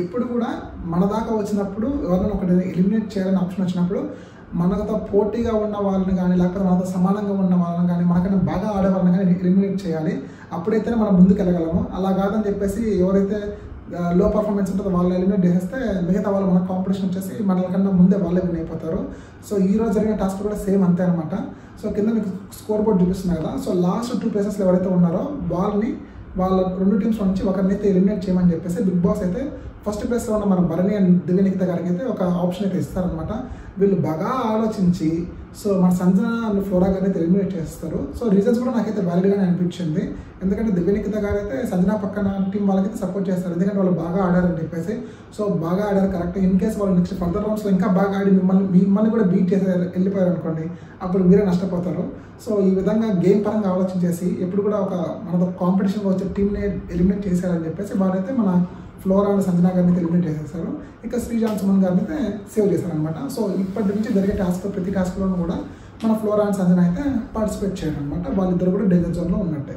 ఎప్పుడు కూడా మన దాకా వచ్చినప్పుడు ఎవరైనా ఒకటి ఎలిమినేట్ చేయాలని ఆప్షన్ వచ్చినప్పుడు మనతో పోటీగా ఉన్న వాళ్ళని కానీ లేకపోతే మనతో సమానంగా ఉన్న వాళ్ళని కానీ మనకన్నా బాగా ఆడే వాళ్ళని కానీ ఎలిమినేట్ చేయాలి. అప్పుడైతేనే మనం ముందుకు వెళ్ళగలము. అలా కాదని చెప్పేసి ఎవరైతే లో పర్ఫార్మెన్స్ ఉంటుందో వాళ్ళు ఎలిమినేట్ చేసేస్తే మిగతా వాళ్ళు మన కాంపిటీషన్ వచ్చేసి మనకన్నా ముందే వాళ్ళే విన్ అయిపోతారు. సో ఈరోజు జరిగిన టాస్క్ కూడా సేమ్ అంతే అనమాట. సో కింద మీకు స్కోర్ బోర్డ్ చూపిస్తున్నారు కదా. సో లాస్ట్ 2 ప్లేసెస్లో ఎవరైతే ఉన్నారో వాళ్ళ 2 టీమ్స్ నుంచి ఒకరినైతే ఎలిమినేట్ చేయమని చెప్పేసి బిగ్ బాస్ అయితే ఫస్ట్ ప్లేస్లో ఉన్న మన భరణి అండ్ దివ్యనికిత గారికి అయితే ఒక ఆప్షన్ అయితే ఇస్తారనమాట. వీళ్ళు బాగా ఆలోచించి సో మన సంజన అండ్ ఫ్లోరా గారిని అయితే ఎలిమినేట్ చేస్తారు. సో రీజన్స్ కూడా నాకైతే వ్యాలిడ్గానే అనిపించింది. ఎందుకంటే దివ్యనికిత గారు అయితే సంజన పక్కన టీం వాళ్ళకైతే సపోర్ట్ చేస్తారు. ఎందుకంటే వాళ్ళు బాగా ఆడారని చెప్పేసి. సో బాగా ఆడారు కరెక్ట్. ఇన్ కేస్ వాళ్ళు నెక్స్ట్ ఫర్దర్ రౌండ్స్లో ఇంకా బాగా ఆడి మిమ్మల్ని కూడా బీట్ చేసి వెళ్ళిపోయారు అనుకోండి, అప్పుడు మీరే నష్టపోతారు. సో ఈ విధంగా గేమ్ పరంగా ఆలోచించేసి ఎప్పుడు కూడా ఒక మనతో కాంపిటీషన్గా వచ్చే టీంని ఎలిమినేట్ చేశారని చెప్పేసి వాళ్ళైతే మన ఫ్లోరా అండ్ సంజన గారిని ఎలిమినేట్ చేసేసారు. ఇక శ్రీజాన్ సుమన్ గారిని అయితే సేవ్ చేశారనమాట. సో ఇప్పటి నుంచి జరిగే ప్రతి టాస్క్లోనూ కూడా మన ఫ్లోరా అండ్ సంజన అయితే పార్టిసిపేట్ చేయరు అనమాట. వాళ్ళిద్దరు కూడా డేంజర్ జోన్లో ఉన్నట్టే.